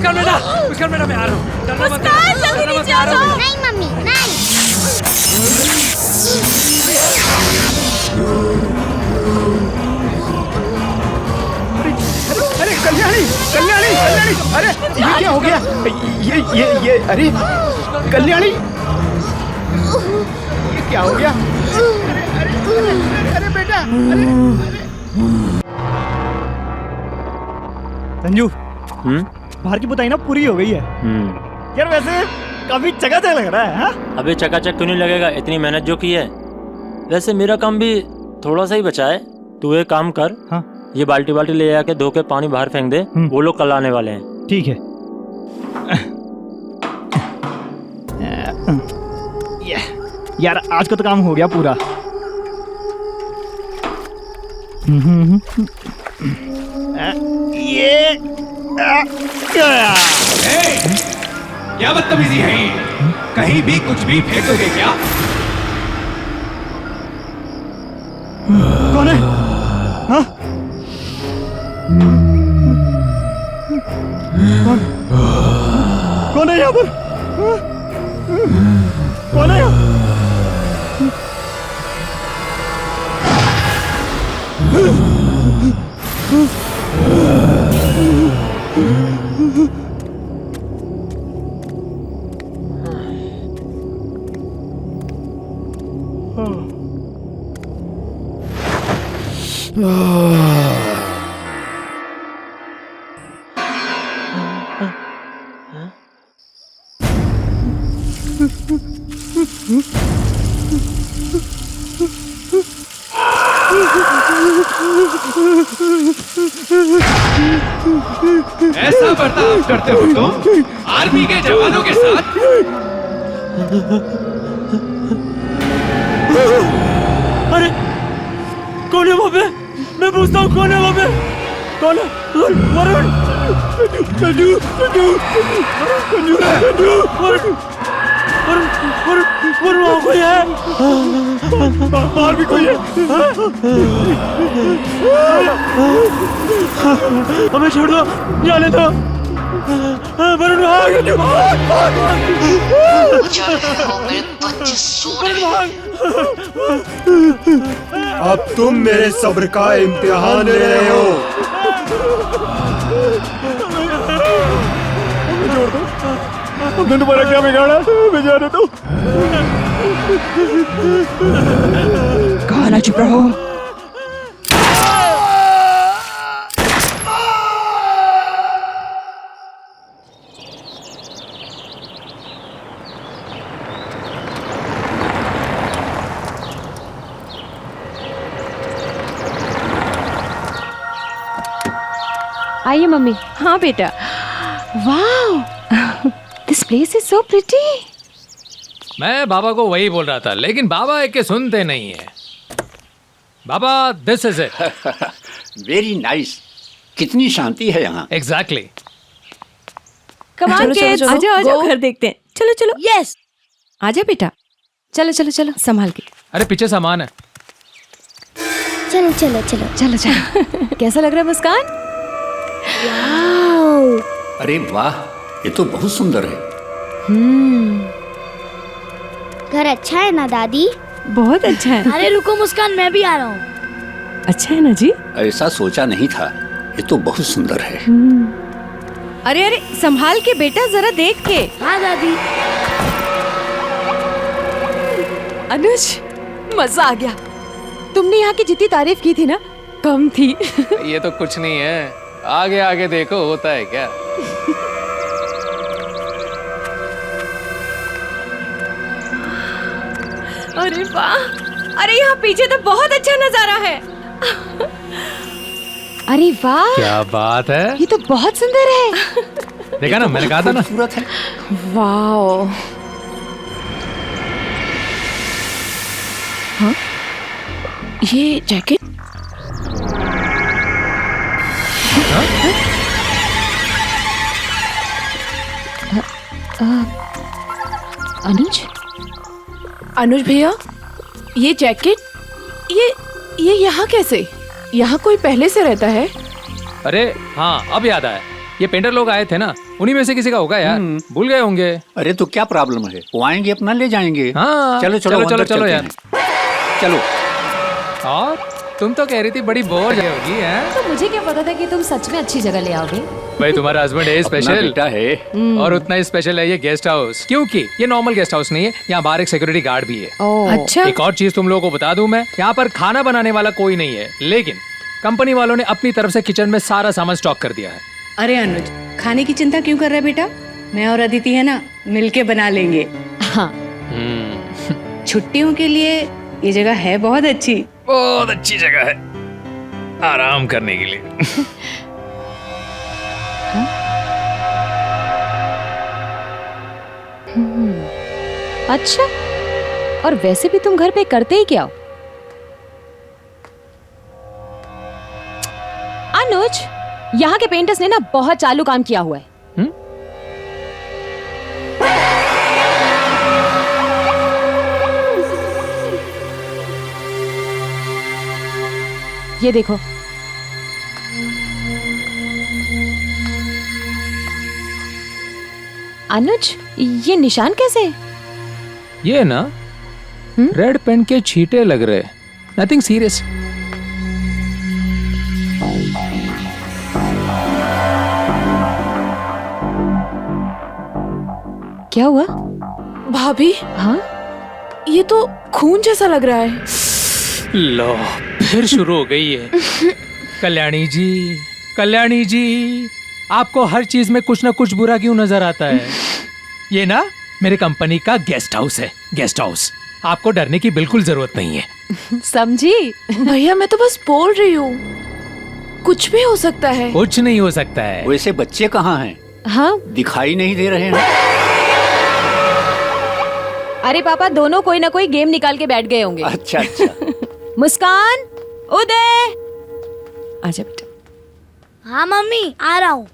मुस्कान बेटा मैं आ रहा हूँ। मुस्कान जल्दी नीचे आ जाओ। नहीं मम्मी नहीं। अरे कल्याणी कल्याणी कल्याणी, अरे ये क्या हो गया? ये अरे कल्याणी, ये क्या हो गया? अरे बेटा, संजू, बाहर की पुताई ना पूरी हो गई है। यार वैसे काफी चकाचक लग रहा है। हाँ? अबे चकाचक क्यों नहीं लगेगा, इतनी मेहनत जो की है। वैसे मेरा काम भी थोड़ा सा ही बचा है, तू एक काम कर। हाँ? ये बाल्टी ले आके धो के पानी बाहर फेंक दे, वो लोग कल आने वाले हैं। ठीक है। यार आज का तो काम हो गया पूरा। ये क्या बदतमीजी है ये? कहीं भी कुछ भी फेंकोगे क्या? कौन है? हाँ? कौन है यहाँ पर? कौन है यहाँ? ऐसा बर्ताव करते हो तुम आर्मी के जवानों के साथ? अरे कौन है वहाँ पे? मैं पूछता हूँ कौन है वहाँ पे? कौन है? वरुण! संजू! वरुण वहाँ कोई है? बाहर भी कोई है? हमें छोड़ दो, जाने दो। वरुण अब तुम मेरे सब्र का इम्तिहान ले रहे हो। छोड़ दो, हमने तुम्हारा क्या बिगाड़ा? हमें जाने दो। कहा ना चुप रहो। आइए मम्मी। हाँ बेटा। वाह, this place is so pretty. मैं बाबा को वही बोल रहा था, लेकिन बाबा एक के सुनते नहीं है। बाबा this is it. Very nice. कितनी शांति है यहाँ। एग्जैक्टली। कमाल के आजाओ घर देखते हैं। चलो चलो। यस, आजा बेटा। चलो चलो चलो, संभाल के। अरे पीछे सामान है। चलो चलो चलो चलो चलो। कैसा लग रहा है मुस्कान? अरे वाह, ये तो बहुत सुंदर है। घर अच्छा है ना दादी? बहुत अच्छा है। अरे रुको मुस्कान, मैं भी आ रहा हूँ। अच्छा है ना जी? ऐसा सोचा नहीं था, ये तो बहुत सुंदर है। अरे अरे संभाल के बेटा, जरा देख के। हाँ दादी। अनुज, मजा आ गया। तुमने यहाँ की जितनी तारीफ की थी ना, कम थी। ये तो कुछ नहीं है, आगे आगे देखो होता है क्या। अरे वाह, अरे यहाँ पीछे तो बहुत अच्छा नजारा है। अरे वाह, क्या बात है। ये तो बहुत सुंदर है। देखा ना, मैंने कहा था ना। खूबसूरत है। वाह। हाँ, ये जैकेट। अनुज भैया, ये जैकेट ये यहाँ कैसे? यहाँ कोई पहले से रहता है? अरे हाँ, अब याद आया। ये पेंटर लोग आए थे ना, उन्हीं में से किसी का होगा यार, भूल गए होंगे। अरे तो क्या प्रॉब्लम है, वो आएंगे अपना ले जाएंगे। हाँ, चलो चलो चलो अंदर चलो चलते यार। हैं। चलो। और तुम तो कह रही थी बड़ी बोर जगह होगी है? तो मुझे क्या पता था कि तुम सच में अच्छी जगह ले आओगे। भाई तुम्हारा हस्बैंड है अपना स्पेशल, बेटा है। और उतना ही स्पेशल है ये गेस्ट हाउस, क्योंकि ये नॉर्मल गेस्ट हाउस नहीं है, यहाँ बाहर एक सिक्योरिटी गार्ड भी है। अच्छा। एक और चीज तुम लोगों को बता दूं मैं, यहाँ पर खाना बनाने वाला कोई नहीं है, लेकिन कंपनी वालों ने अपनी तरफ से किचन में सारा सामान स्टॉक कर दिया है। अरे अनुज, खाने की चिंता क्यों कर रहा है बेटा? मैं और अदिति है ना, मिलके बना लेंगे। हाँ। छुट्टियों के लिए ये जगह है बहुत अच्छी। बहुत अच्छी जगह है आराम करने के लिए। अच्छा, और वैसे भी तुम घर पे करते ही क्या हो? अनुज, यहाँ के पेंटर्स ने ना बहुत चालू काम किया हुआ है। ये देखो, अनुज, ये निशान कैसे है? ये ना रेड पेंट के छींटे लग रहे, नथिंग सीरियस। क्या हुआ भाभी? हाँ, ये तो खून जैसा लग रहा है। लो फिर शुरू हो गई है। कल्याणी जी, कल्याणी जी, आपको हर चीज में कुछ ना कुछ बुरा क्यों नजर आता है? ये ना मेरे कंपनी का गेस्ट हाउस है, गेस्ट हाउस। आपको डरने की बिल्कुल जरूरत नहीं है। समझी? भैया मैं तो बस बोल रही हूँ, कुछ भी हो सकता है। कुछ नहीं हो सकता है। वैसे बच्चे कहाँ हैं? हाँ, दिखाई नहीं दे रहे हैं। अरे पापा, दोनों कोई ना कोई गेम निकाल के बैठ गए होंगे। अच्छा अच्छा। मुस्कान, उदय, आजा बेटा। हाँ मम्मी, आ रहा हूँ।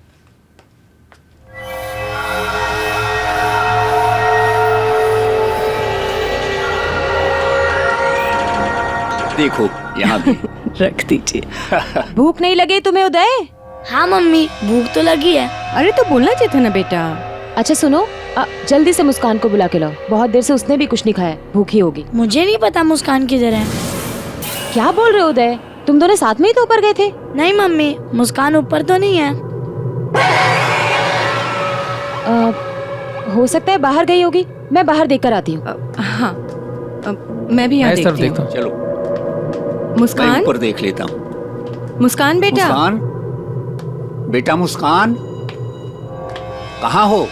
देखो यहाँ भी। रख दीजिए। भूख नहीं लगी तुम्हें उदय? हाँ मम्मी, भूख तो लगी है। अरे तो बोलना चाहिए था ना बेटा। अच्छा सुनो, जल्दी से मुस्कान को बुला के लाओ, बहुत देर से उसने भी कुछ नहीं खाया, भूखी होगी। मुझे नहीं पता मुस्कान किधर है। क्या बोल रहे हो उदय? तुम दोनों साथ में ही तो ऊपर गए थे। नहीं मम्मी, मुस्कान ऊपर तो नहीं है। हो सकता है बाहर गई होगी, मैं बाहर देखकर आती हूँ। हाँ, मैं भी यहाँ मैं इस तरफ देखती हूँ। देखता हूँ। चलो मैं मुस्कान, ऊपर देख लेता हूँ। मुस्कान बेटा। मुस्कान, बेटा मुस्कान, कहाँ हो?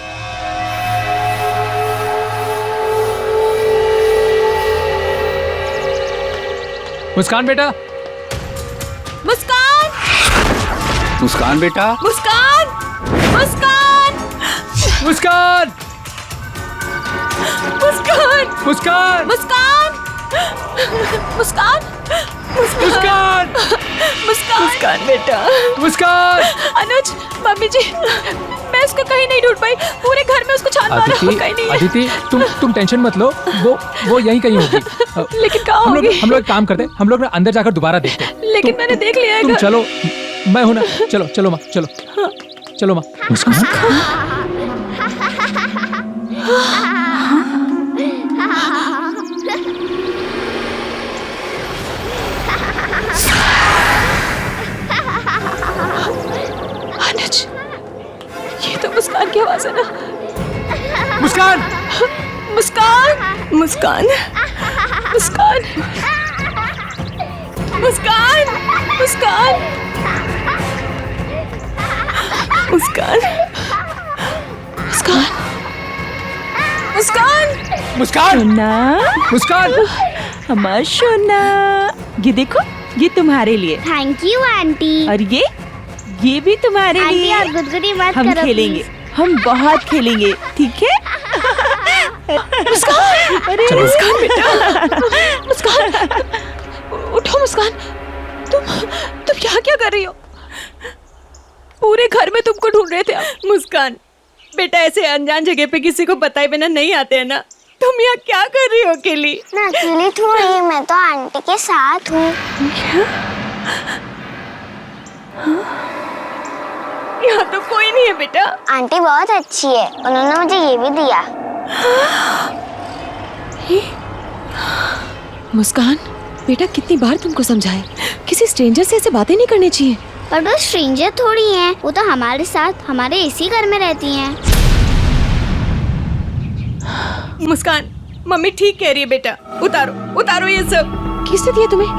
मुस्कान बेटा, मुस्कान, मुस्कान बेटा, मुस्कान, मुस्कान, मुस्कान, मुस्कान, मुस्कान, मुस्कान, मुस्कान, मुस्कान, मुस्कान बेटा। मुस्कान। अनुज, मम्मी जी, मैं उसको कहीं नहीं ढूंढ पाई, पूरे घर में उसको छान मारा, वो कहीं नहीं है। अदिति, तुम टेंशन मत लो, वो यहीं कहीं होगी। लेकिन कहाँ होगी? हम लोग एक काम करते हैं, हम लोग ना अंदर जाकर दोबारा देखते हैं। लेकिन मैंने देख लिया है तुम घर। चलो, मैं हूं ना। चलो चलो माँ, चलो चलो माँ। मुस्कान, अनुज, ये तो मुस्कान की आवाज है ना? मुस्कान, मुस्कान, मुस्कान, मुस्कान, मुस्कान, मुस्कान, मुस्कान, मुस्कान, मुस्कान, मुस्कान, सोना, मुस्कान। हमार सोना, ये देखो, ये तुम्हारे लिए। Thank you aunty. और ये भी तुम्हारे आंटी लिए। और गुदगुदी मत हम करो खेलेंगे, please। हम बहुत खेलेंगे, ठीक है? मुस्कान, अरे मुस्कान बेटा, मुस्कान, उठो मुस्कान, तुम यहाँ क्या कर रही हो? पूरे घर में तुमको ढूंढ रहे थे हम। मुस्कान बेटा, ऐसे अनजान जगह पे किसी को बताए बिना नहीं आते हैं ना। तुम यहाँ क्या कर रही हो अकेली? मैं अकेली थोड़ी, मैं तो आंटी के साथ हूँ। यहाँ तो कोई नहीं है बेटा। आंटी बहुत अच्छी है, उन्होंने मुझे ये भी दिया। मुस्कान बेटा, कितनी बार तुमको समझाए, किसी स्ट्रेंजर से ऐसे बातें नहीं करनी चाहिए। पर वो स्ट्रेंजर थोड़ी हैं, वो तो हमारे साथ हमारे इसी घर में रहती हैं। मुस्कान, मम्मी ठीक कह रही है बेटा। उतारो उतारो ये सब। किसने दिया तुम्हें?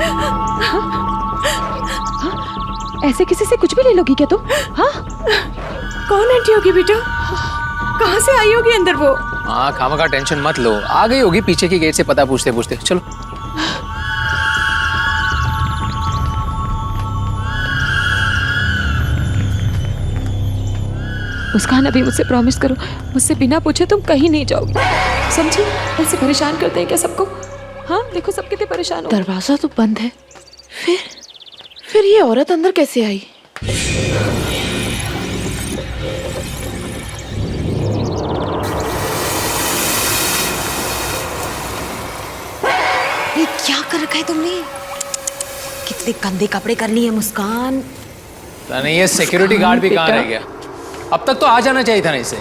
ऐसे किसी से कुछ भी ले लोगी क्या तुम? हाँ, कौन आंटी होगी बेटा? कहाँ से आई होगी अंदर वो? हाँ, खामखा टेंशन मत लो, आ गई होगी पीछे की गेट से पता पूछते पूछते। चलो। मुस्कान अभी मुझसे प्रॉमिस करो, मुझसे बिना पूछे तुम कहीं नहीं जाओगी, समझी? ऐसे परेशान करते हैं क्या सबको? हाँ देखो, सब कितने परेशान हो। दरवाजा तो बंद है, फिर ये औरत अंदर कैसे आई? ये क्या कर रखा है तुमने? कितने गंदे कपड़े कर लिए मुस्कान। नहीं, ये सिक्योरिटी गार्ड भी कहाँ रह गया? अब तक तो आ जाना चाहिए था ना इसे।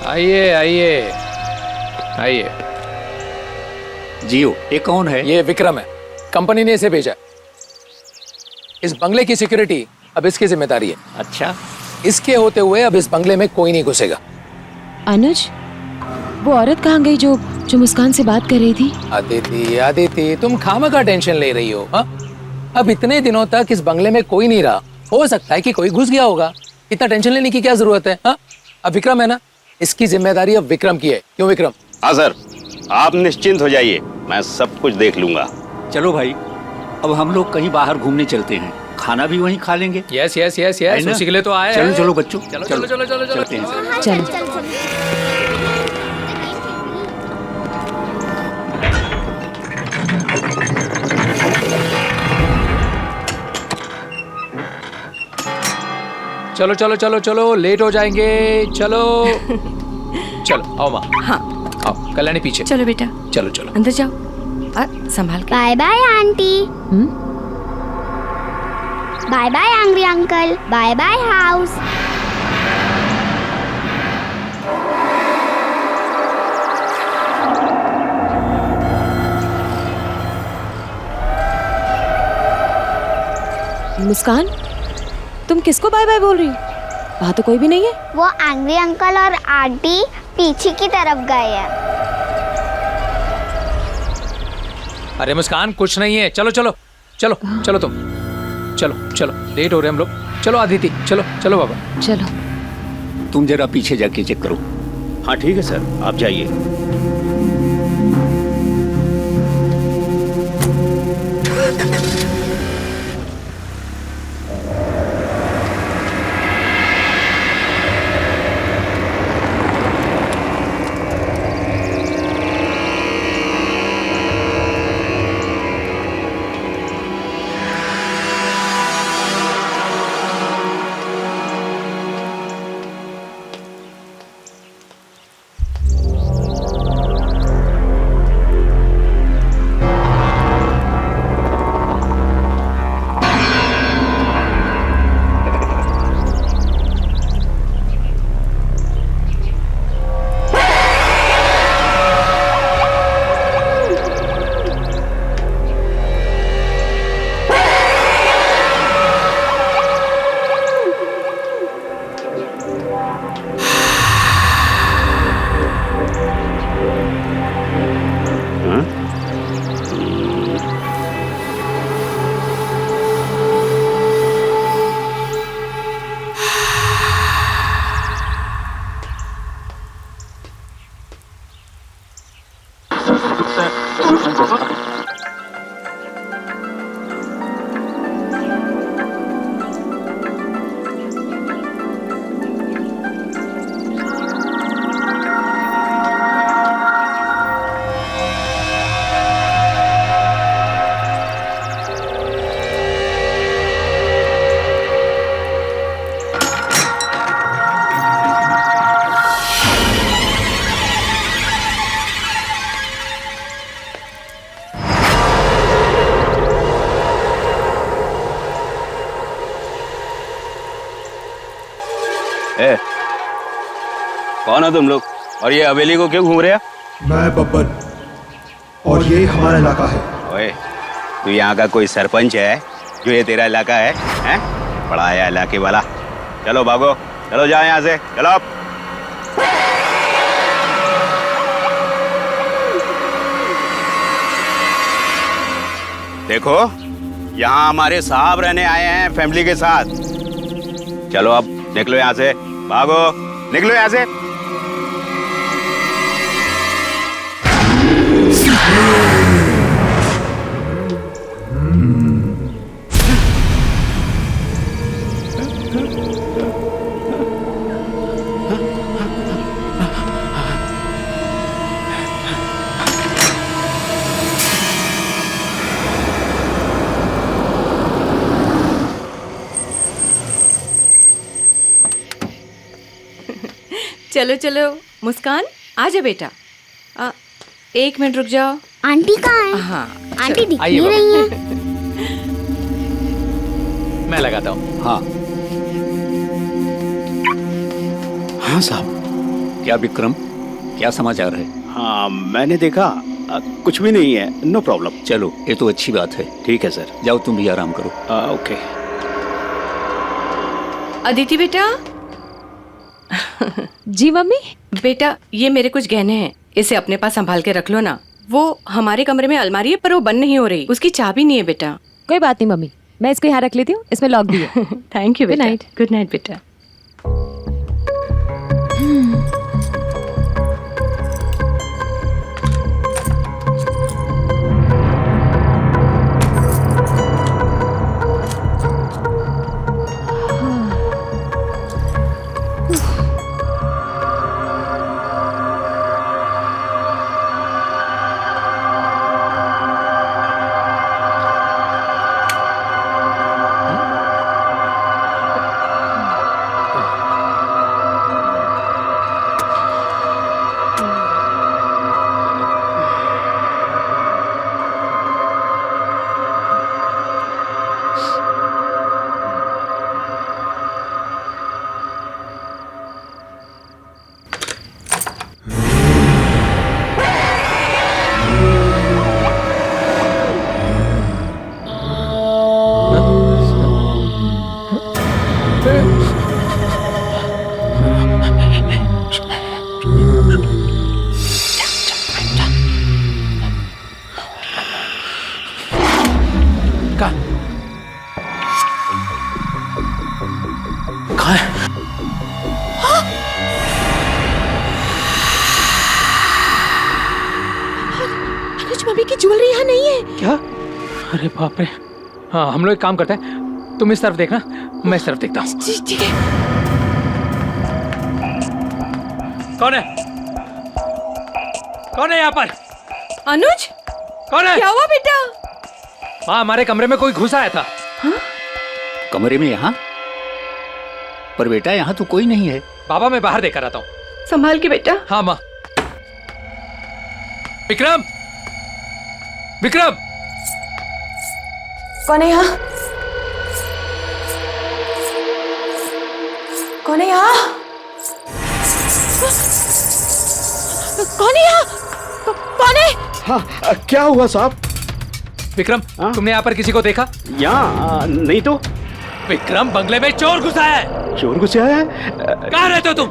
आइए आइए आइए। जियो, ये कौन है? ये विक्रम है, कंपनी ने इसे भेजा। इस बंगले की सिक्योरिटी अब इसकी जिम्मेदारी है। अच्छा, इसके होते हुए अब इस बंगले में कोई नहीं घुसेगा। अनुज, वो औरत कहाँ गई जो मुस्कान से बात कर रही थी? आदिति आदिति, तुम खामखा टेंशन ले रही हो। हाँ, अब इतने दिनों तक इस बंगले में कोई नहीं रहा, हो सकता है कि कोई घुस गया होगा। इतना टेंशन लेने की क्या जरूरत है? हाँ, अब विक्रम है ना, इसकी जिम्मेदारी अब विक्रम की है। क्यों विक्रम? हाँ सर, आप निश्चिंत हो जाइए, मैं सब कुछ देख लूंगा। चलो भाई, अब हम लोग कहीं बाहर घूमने चलते हैं, खाना भी वहीं खा लेंगे। यस यस यस यस, उसी के लिए तो आए हैं। चलो चलो बच्चों, चलो चलो चलो चलो चलते हैं। चलो। चलो चलो चलो चलो, लेट हो जाएंगे। चलो चलो, आओ माँ। हाँ, आओ, कल्याणी पीछे। चलो बेटा, चलो चलो अंदर जाओ और संभाल के। Bye bye aunty. Bye bye angry uncle. Bye bye house. Muskaan, तुम किसको बाय बाय बोल रही हो? वहाँ तो कोई भी नहीं है। वो एंग्री अंकल और आंटी पीछे की तरफ गए हैं। अरे मुस्कान, कुछ नहीं है। चलो चलो चलो चलो, तुम चलो चलो, लेट हो रहे हम लोग। चलो आदिति, चलो चलो बाबा। चलो। तुम जरा पीछे जाके चेक करो। हाँ ठीक है सर, आप जाइए। कौन हो तुम लोग और ये हवेली को क्यों घूम रहे हो? मैं बब्बन और ये हमारा इलाका है। ओए, तू यहाँ का कोई सरपंच है जो ये तेरा इलाका है? हैं? बड़ा आया इलाके वाला। चलो भागो, चलो जाओ यहाँ से, चलो। देखो, यहाँ हमारे साहब रहने आए हैं फैमिली के साथ। चलो अब निकलो यहाँ से, भागो, निकलो यहाँ से। चलो चलो मुस्कान, आ जा बेटा। 1 मिनट रुक जाओ। आंटी कहाँ है? हाँ, आंटी दिख आइए नहीं रही हैं। मैं लगाता हूँ। हाँ हाँ साहब। क्या विक्रम, क्या समाचार है? हाँ मैंने देखा, कुछ भी नहीं है, नो प्रॉब्लम। चलो ये तो अच्छी बात है। ठीक है सर। जाओ तुम भी आराम करो। ओके। अदिति बेटा। जी मम्मी। बेटा ये मेरे कुछ गहने हैं, इसे अपने पास संभाल के रख लो ना। वो हमारे कमरे में अलमारी है पर वो बंद नहीं हो रही, उसकी चाबी नहीं है बेटा। कोई बात नहीं मम्मी, मैं इसको यहाँ रख लेती हूँ, इसमें लॉक भी है। थैंक यू Good बेटा। night. गुड नाइट बेटा। मम्मी की ज्वेलरी यहाँ नहीं है। क्या? अरे बाप रे। हाँ हम लोग एक काम करते हैं, तुम इस तरफ देखना, मैं इस तरफ देखता हूँ। ठीक है। कौन है? कौन है यहाँ पर? अनुज, कौन है? क्या हुआ बेटा? हाँ हमारे कमरे में कोई घुस आया था। कमरे में? यहाँ पर बेटा यहाँ तो कोई नहीं है। बाबा मैं बाहर देखकर आता हूँ। संभाल के बेटा। हाँ माँ। विक्रम, विक्रम। कौन है यहाँ? कौन है यहाँ? कौन है यहाँ? कौन है? हाँ क्या हुआ साहब? विक्रम तुमने यहाँ पर किसी को देखा? यहाँ नहीं तो। विक्रम बंगले में चोर घुसा है। चोर घुसा है? कहाँ रहते हो तुम?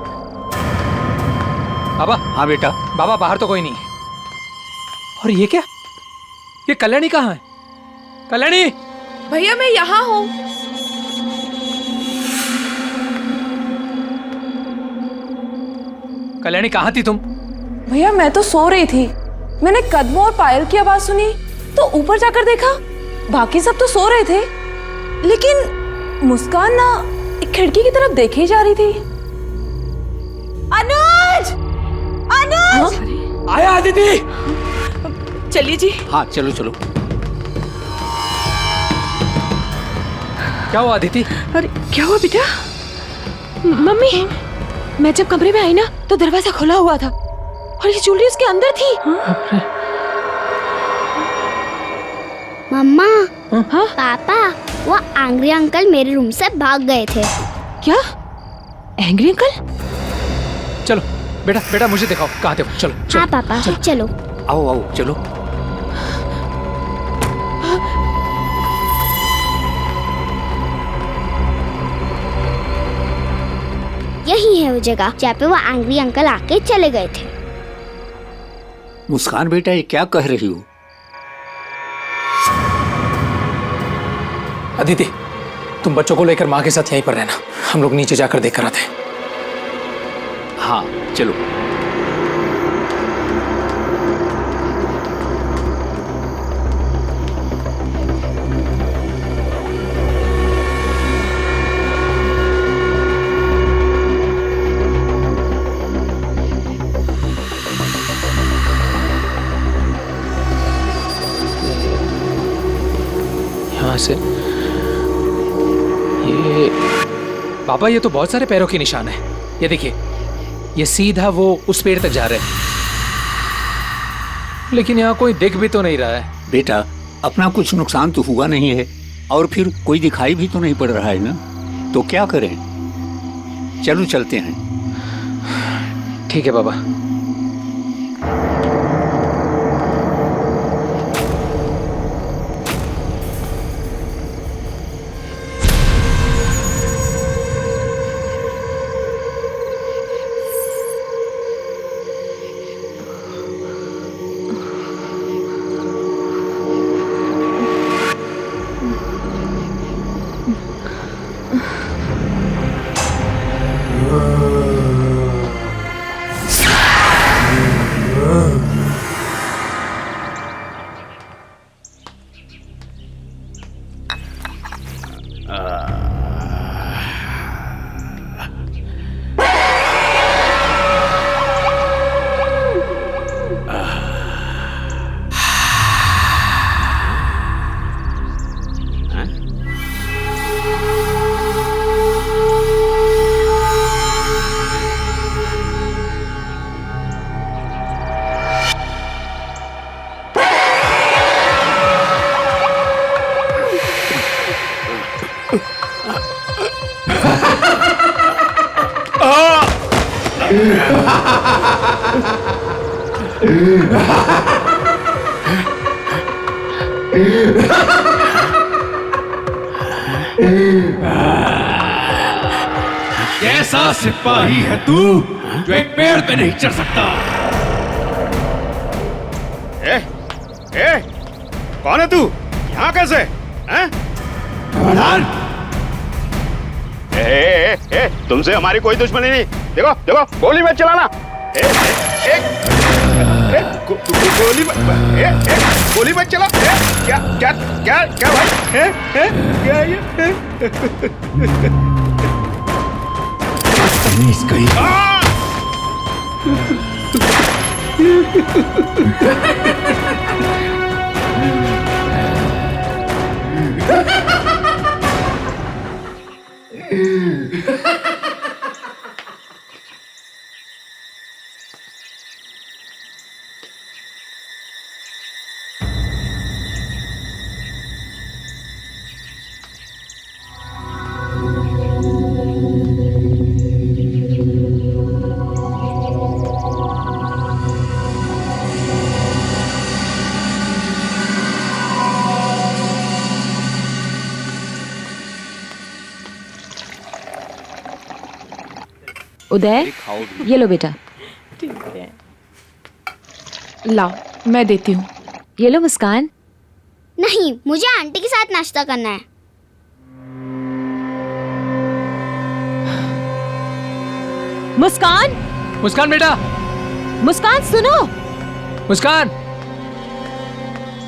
बाबा। हाँ बेटा। बाबा बाहर तो कोई नहीं। और ये क्या? ये कल्याणी कहाँ है? कल्याणी। भैया मैं यहाँ हूँ। कल्याणी कहाँ थी तुम? भैया मैं तो सो रही थी, मैंने कदमों और पायल की आवाज सुनी तो ऊपर जाकर देखा, बाकी सब तो सो रहे थे, लेकिन मुस्कान ना एक खिड़की की तरफ देखे ही जा रही थी। अनुज! अनुज! आया अदिति। चलिए जी। हाँ चलो चलो। क्या हुआ अदिति? अरे क्या हुआ बेटा? मम्मी मैं जब कमरे में आई ना तो दरवाजा खुला हुआ था और ये ज्वेलरी उसके अंदर थी। मम्मा। हाँ? पापा वो एंग्री अंकल मेरे रूम से भाग गए थे। क्या? Angry uncle? चलो बेटा बेटा मुझे दिखाओ कहाँ थे वो। चलो चलो हाँ पापा चलो। आओ आओ चलो। यही है वो जगह जहाँ पे वो एंग्री अंकल आके चले गए थे। मुस्कान बेटा ये क्या कह रही हो? अदिति तुम बच्चों को लेकर माँ के साथ यहीं पर रहना, हम लोग नीचे जाकर देख कर आते हैं। हाँ चलो। यहाँ से ये पापा ये तो बहुत सारे पैरों के निशान है। ये देखिए ये सीधा वो उस पेड़ तक जा रहे हैं, लेकिन यहाँ कोई दिख भी तो नहीं रहा है। बेटा अपना कुछ नुकसान तो हुआ नहीं है और फिर कोई दिखाई भी तो नहीं पड़ रहा है ना, तो क्या करें? चलो चलते हैं। ठीक है बाबा। कैसा सिपाही है तू जो एक पेड़ पे नहीं चढ़ सकता? कौन है तू? यहाँ कैसे? तुमसे हमारी कोई दुश्मनी नहीं। देखो देखो गोली मत चलाना। गोली मत चला। क्या क्या क्या क्या भाई? क्या ये? उदय ये लो बेटा। ठीक है लाओ मैं देती हूँ। ये लो मुस्कान। नहीं मुझे आंटी के साथ नाश्ता करना है। मुस्कान मुस्कान बेटा। मुस्कान सुनो। मुस्कान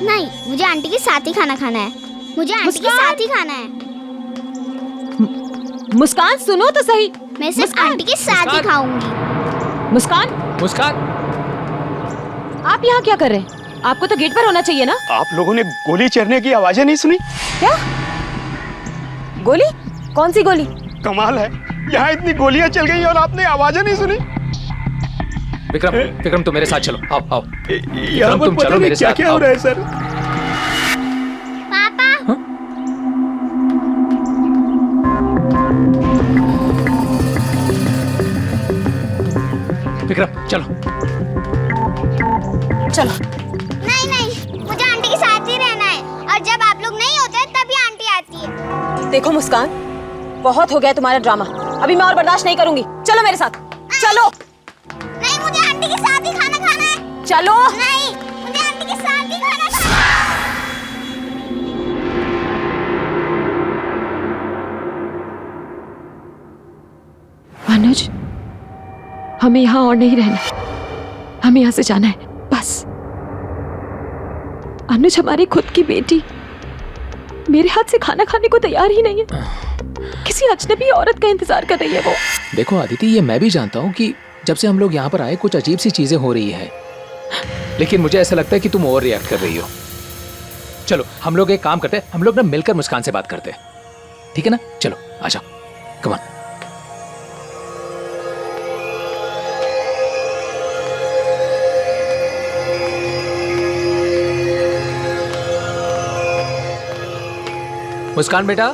नहीं मुझे आंटी के साथ ही खाना खाना है। मुझे आंटी के साथ ही खाना है। मुस्कान सुनो तो सही। मैं सिर्फ आंटी के साथ ही खाऊंगी। मुस्कान मुस्कान आप यहाँ क्या कर रहे हैं? आपको तो गेट पर होना चाहिए ना। आप लोगों ने गोली चलने की आवाजें नहीं सुनी? क्या गोली? कौन सी गोली? कमाल है, यहाँ इतनी गोलियां चल गई और आपने आवाजें नहीं सुनी। विक्रम विक्रम तुम मेरे साथ चलो। आओ आओ यहाँ पर तुम पता चलो नहीं मेरे क्या साथ। क्या हो रहा है सर। पापा विक्रम चलो चलो। नहीं नहीं, मुझे आंटी के साथ ही रहना है, और जब आप लोग नहीं होते तभी आंटी आती है। देखो मुस्कान, बहुत हो गया तुम्हारा ड्रामा, अभी मैं और बर्दाश्त नहीं करूंगी। चलो मेरे साथ, चलो। नहीं, मुझे आंटी के साथ ही खाना खाना है। चलो। नहीं, मुझे आंटी के साथ ही खाना खाना है। अनुज, हमें यहाँ और नहीं रहना, हमें यहाँ से जाना है बस। अनुज, हमारी खुद की बेटी मेरे हाथ से खाना खाने को तैयार ही नहीं है, किसी अजनबी औरत का इंतजार कर रही है वो। देखो आदिति, ये मैं भी जानता हूँ कि जब से हम लोग यहाँ पर आए कुछ अजीब सी चीजें हो रही है, लेकिन मुझे ऐसा लगता है कि तुम ओवर रिएक्ट कर रही हो। चलो हम लोग एक काम करते हैं, हम लोग ना मिलकर मुस्कान से बात करते हैं, ठीक है ना? चलो आ जाओ, कम ऑन। मुस्कान बेटा,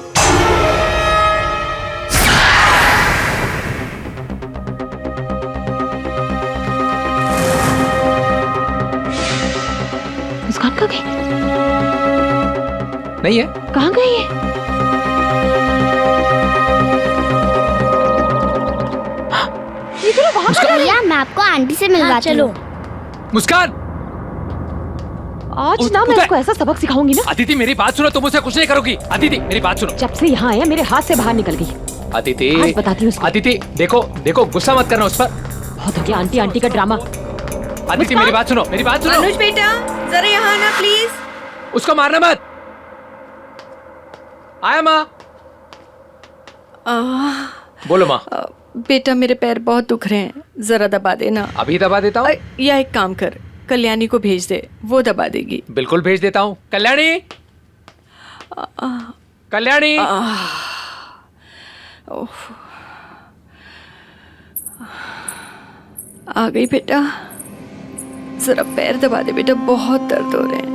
मुस्कान कहाँ गई? नहीं है? कहाँ गई है? ये तो वहाँ मुस्कान, भैया मैं आपको आंटी से मिलवाती हूँ। मुस्कान, आज ना मैं इसको ऐसा सबक सिखाऊंगी ना। अदिति मेरी बात सुनो, तुम मुझसे कुछ नहीं करोगी। अदिति मेरी बात सुनो। जब से यहाँ आया मेरे हाथ से बाहर निकल गई। अदिति, आज बताती हूँ उसको। अदिति देखो देखो, गुस्सा मत करना उस पर। बहुत हो गया आंटी आंटी का ड्रामा। अदिति मेरी बात सुनो, मेरी बात सुनो। अनुज बेटा जरा यहाँ आना प्लीज। उसको मारना मत। आया माँ। बोलो माँ। बेटा मेरे पैर बहुत दुख रहे हैं, जरा दबा देना। अभी दबा देता हूँ। या एक काम कर, कल्याणी को भेज दे, वो दबा देगी। बिल्कुल भेज देता हूँ। कल्याणी, कल्याणी। आ गई बेटा, जरा पैर दबा दे बेटा, बहुत दर्द हो रहे हैं।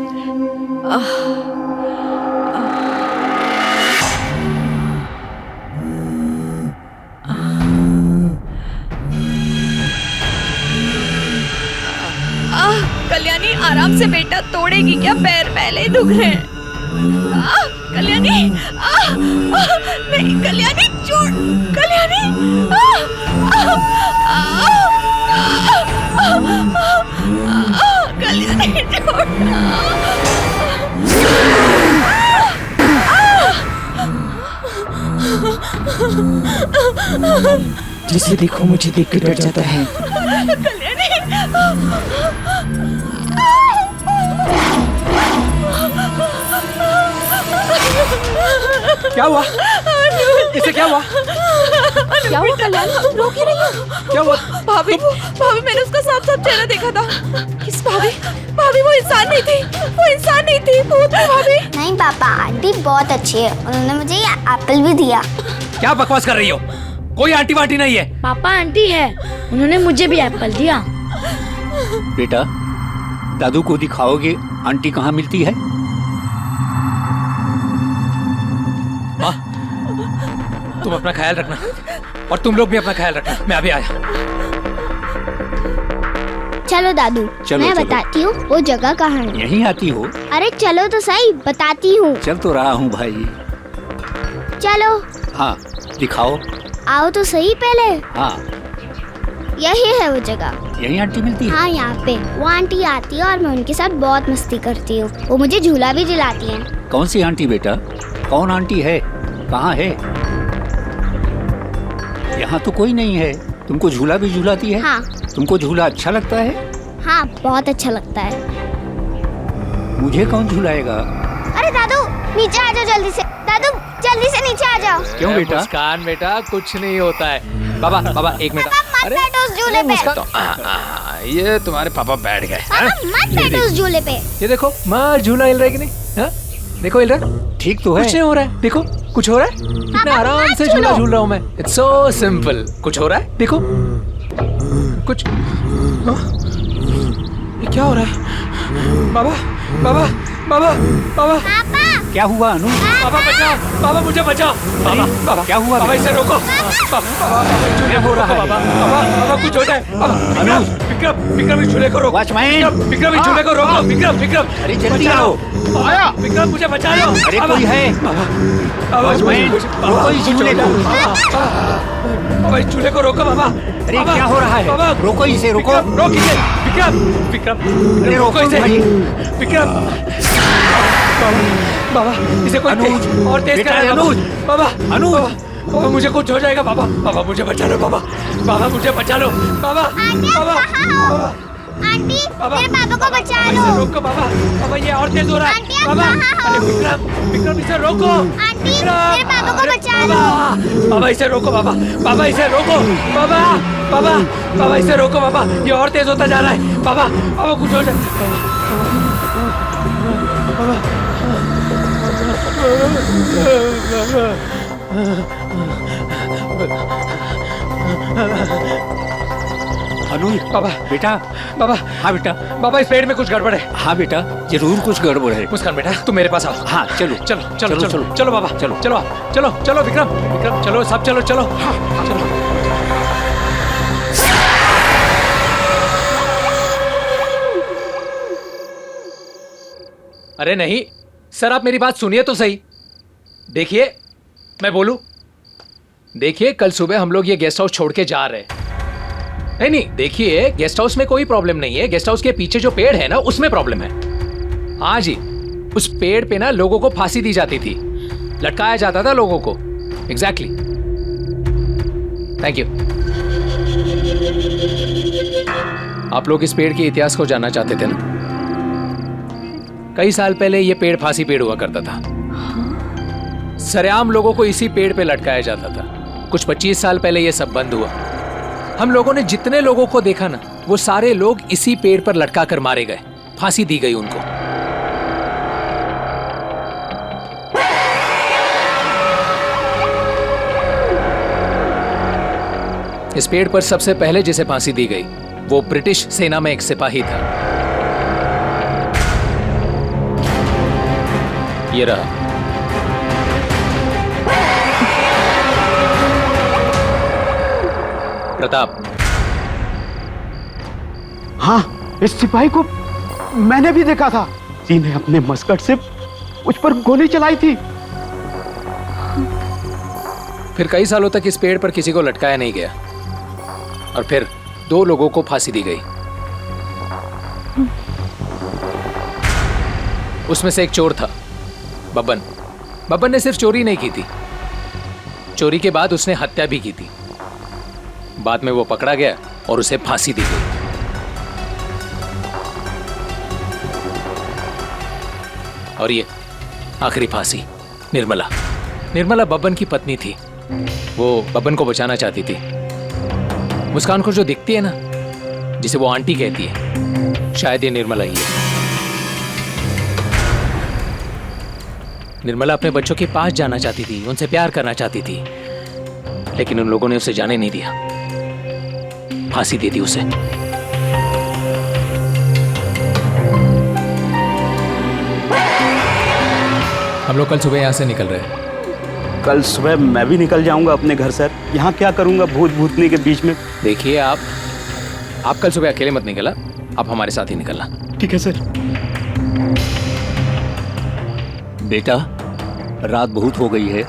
कल्याणी आराम से बेटा, तोड़ेगी क्या? पैर पहले ही दुख रहे हैं। कल्याणी, नहीं कल्याणी, छोड़ कल्याणी। कल्याणी छोड़। जिसे देखो मुझे देख के डर जाता है। क्या हुआ? इसे क्या हुआ? क्या हुआ कल्याणी, तुम रो क्यों रही हो? क्या हुआ? भाभी, भाभी मैंने उसका साफ साफ चेहरा देखा था। किस भाभी? भाभी वो इंसान नहीं थी, वो इंसान नहीं थी, भूत थी भाभी। नहीं पापा, आंटी बहुत अच्छी है, उन्होंने मुझे ये एप्पल भी दिया। क्या बकवास कर रही हो? कोई आंटी वांटी नहीं है। पापा आंटी है, उन्होंने मुझे भी एप्पल दिया। बेटा, दादू को दिखाओगे आंटी कहाँ मिलती है? माँ, तुम अपना ख्याल रखना और तुम लोग भी अपना ख्याल रखना। मैं अभी आया। चलो दादू, चलो, मैं चलो। बताती हूँ वो जगह कहाँ है। यहीं आती हो? अरे चलो तो सही, बताती हूँ। चल तो रहा हूँ भाई। चलो। हाँ दिखाओ। आओ तो सही पहले। हाँ यही है वो जगह। यहीं आंटी मिलती है? हाँ यहाँ पे वो आंटी आती है और मैं उनके साथ बहुत मस्ती करती हूँ। वो मुझे झूला भी दिलाती हैं। कौन सी आंटी बेटा? कौन आंटी है? कहाँ है? यहाँ तो कोई नहीं है। तुमको झूला भी झूलाती है? हाँ। तुमको झूला अच्छा लगता है? हाँ बहुत अच्छा लगता है। मुझे कौन झूलाएगा? अरे दादू नीचे आ जाओ जल्दी से। दादू जल्दी से नीचे आ जाओ। क्यों बेटा? मुस्कान बेटा, कुछ नहीं होता है। बाबा बाबा एक मिनट। मत बैठो उस झूले पे। ये तुम्हारे पापा बैठ गए। मत बैठो उस झूले पे। ये देखो माँ, झूला हिल रहा है कि नहीं? हाँ? देखो हिल रहा है। ठीक तो है। कुछ नहीं हो रहा है। देखो कुछ हो रहा है। कितना आराम से झूला झूल रहा हूँ मैं। It's so simple. कुछ हो रहा है? देखो कुछ। हाँ? ये क्या हो रहा है? बाबा बाबा बाबा बाबा। पापा क्या हुआ अनु? बाबा बचाओ, बाबा मुझे बचाओ। बाबा, बाबा क्या हुआ? बाबा इसे रोको। बाबा क्या हो रहा है? बाबा कुछ हो जाए। विक्रम इस चूल्हे को रोको। विक्रम इस चूल्हे को रोको। विक्रम अरे जल्दी आओ। आया विक्रम, मुझे बचा लो। अरे कोई है? रोको इस चूल्हे को। बाबा इस चूल्हे को रोको बाबा। अरे क्या हो रहा है? रोको इसे, रोको। रोक इसे। विक्रम रोको इसे। विक्रम बाबा इसे कोई और तेज करा। अनुज बाबा मुझे कुछ हो जाएगा। बाबा मुझे बचा लो। बाबा मुझे बचा लो। बाबा आंटी मेरे पापा को बचा लो। इसे रोको बाबा ये और तेज हो रहा है। बाबा अरे विक्रम इसे रोको। आंटी मेरे पापा को बचा लो। बाबा इसे रोको। बाबा इसे रोको। बाबा इसे रोको। बाबा ये और तेज होता जा रहा है। बाबा कुछ हो जाए। अनुज बाबा बेटा। बाबा हाँ बेटा। बाबा इस पेड़ में कुछ गड़बड़ है। हाँ बेटा जरूर कुछ गड़बड़ है। मुस्कान बेटा तुम मेरे पास आओ। हाँ चलो चलो बाबा चलो विक्रम चलो सब चलो। चलो अरे नहीं सर, आप मेरी बात सुनिए तो सही। देखिए मैं बोलूं, देखिए कल सुबह हम लोग ये गेस्ट हाउस छोड़ के जा रहे हैं। नहीं देखिए गेस्ट हाउस में कोई प्रॉब्लम नहीं है। गेस्ट हाउस के पीछे जो पेड़ है ना उसमें प्रॉब्लम है। हाँ जी, उस पेड़ पे ना लोगों को फांसी दी जाती थी, लटकाया जाता था लोगों को। एग्जैक्टली। Thank you. आप लोग इस पेड़ के इतिहास को जानना चाहते थे ना? कई साल पहले ये पेड़ फांसी पेड़ हुआ करता था। सरेआम लोगों को इसी पेड़ पे लटकाया जाता था। कुछ 25 साल पहले ये सब बंद हुआ। हम लोगों ने जितने लोगों को देखा ना, वो सारे लोग इसी पेड़ पर लटका कर मारे गए, फांसी दी गई उनको। इस पेड़ पर सबसे पहले जिसे फांसी दी गई वो ब्रिटिश सेना में एक सिपाही था। ये रहा। प्रताप। हाँ, इस सिपाही को मैंने भी देखा था। किसी ने अपने मस्कट से उस पर गोली चलाई थी। फिर कई सालों तक इस पेड़ पर किसी को लटकाया नहीं गया और फिर 2 लोगों को फांसी दी गई। उसमें से एक चोर था, बब्बन ने सिर्फ चोरी नहीं की थी, चोरी के बाद उसने हत्या भी की थी। बाद में वो पकड़ा गया और उसे फांसी दी गई। और ये आखिरी फांसी निर्मला बब्बन की पत्नी थी। वो बब्बन को बचाना चाहती थी। मुस्कान को जो दिखती है ना, जिसे वो आंटी कहती है, शायद ये निर्मला ही है। निर्मला अपने बच्चों के पास जाना चाहती थी, उनसे प्यार करना चाहती थी, लेकिन उन लोगों ने उसे जाने नहीं दिया, फांसी दे दी उसे। हम लोग कल सुबह यहाँ से निकल रहे हैं। कल सुबह मैं भी निकल जाऊंगा अपने घर सर। यहाँ क्या करूंगा भूत भूतनी के बीच में? देखिए आप कल सुबह अकेले मत निकलना, आप हमारे साथ ही निकलना। ठीक है सर। बेटा रात बहुत हो गई है,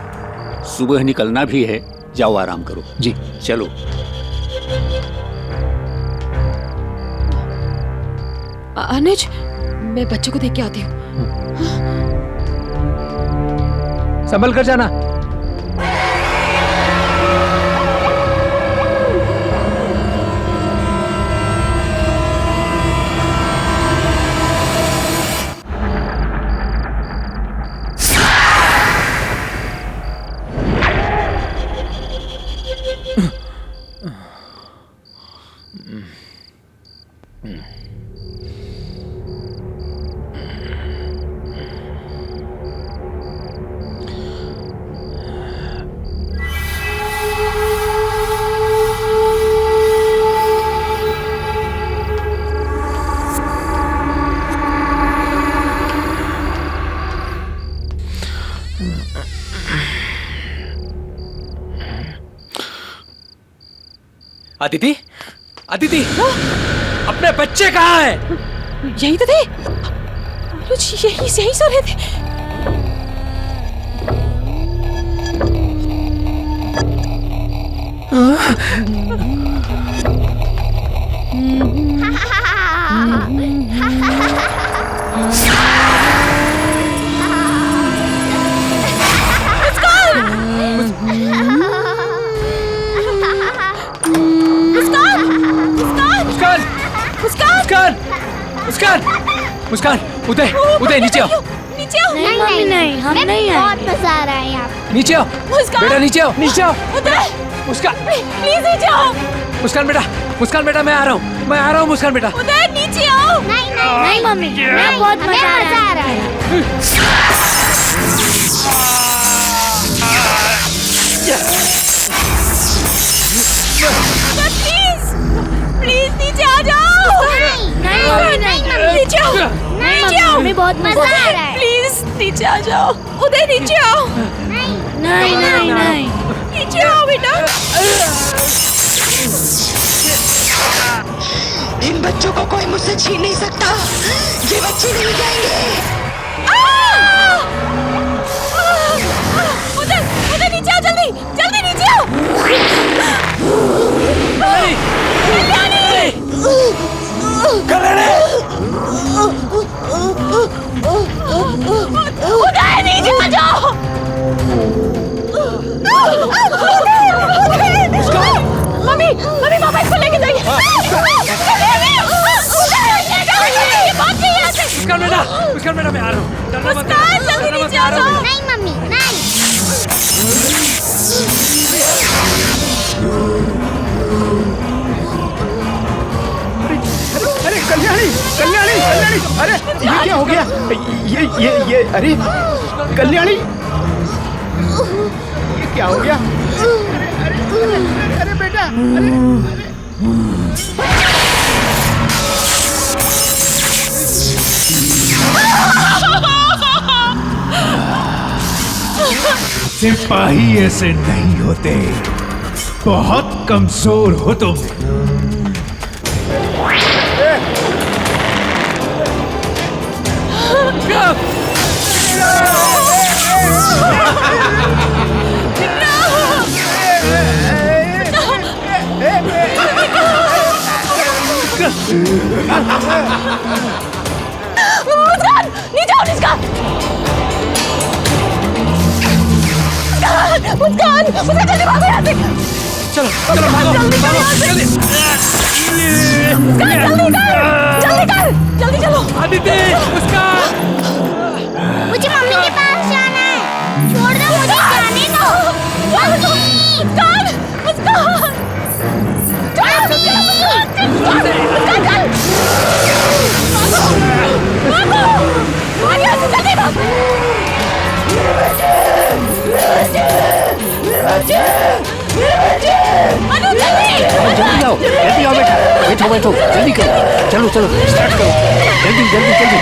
सुबह निकलना भी है, जाओ आराम करो। जी चलो। अनुज, मैं बच्चों को देख के आती हूँ। संभल कर जाना। अदिति, अदिति, अपने बच्चे कहाँ है? यही तो थे, यही सो रहे थे। मुस्कान, मुस्कान, उदय, उदय नीचे आओ। नीचे आओ। नहीं नहीं नहीं, हमें बहुत मजा आ रहा है यहाँ। नीचे आओ। मुस्कान, बेटा नीचे आओ, नीचे आओ। उदय, मुस्कान, प्लीज नीचे आओ। मुस्कान बेटा, मुस्कान बेटा, मैं आ रहा हूँ मुस्कान बेटा। उदय नीचे आओ। नहीं नहीं नहीं मम्मी, हमें बहुत मजा आ रहा है। प्लीज नीचे आ जाओ। नहीं नहीं नीचे आओ। नीचे आओ। हमें बहुत मजा आ रहा है। प्लीज नीचे आ जाओ। उदय नीचे आओ। नहीं नहीं नहीं नहीं, नीचे आओ बेटा। इन बच्चों को कोई मुझसे छीन नहीं सकता। ये बच्चे नहीं जाएंगे। उदय, उदय नीचे आओ, जल्दी जल्दी नीचे आओ। उदय नीचे आ जाओ। मम्मी, मम्मी पापा इसको लेके जाइए। मुस्कान बेटा, मैं आ रहा हूँ। मुस्कान जल्दी नीचे आ जाओ। नहीं मम्मी नहीं। अरे कल्याणी, कल्याणी, कल्याणी, अरे ये क्या हो गया? ये अरे कल्याणी, ये क्या हो गया? अरे बेटा, सिपाही ऐसे नहीं होते, बहुत कमजोर हो तुम। मुस्कान नीचे आओ। मुस्कान, मुस्कान जल्दी भागो यहाँ से। चलो चलो भागो, जल्दी जल्दी जल्दी चलो। अदिति, मुस्कान, मुझे मम्मी के पास जाना है। छोड़ दो मुझे, जाने दो। मुस्कान, मुस्कान, जल्दी आओ बेटा, बैठो बैठो, जल्दी करो, चलो चलो स्टार्ट करो, जल्दी जल्दी जल्दी।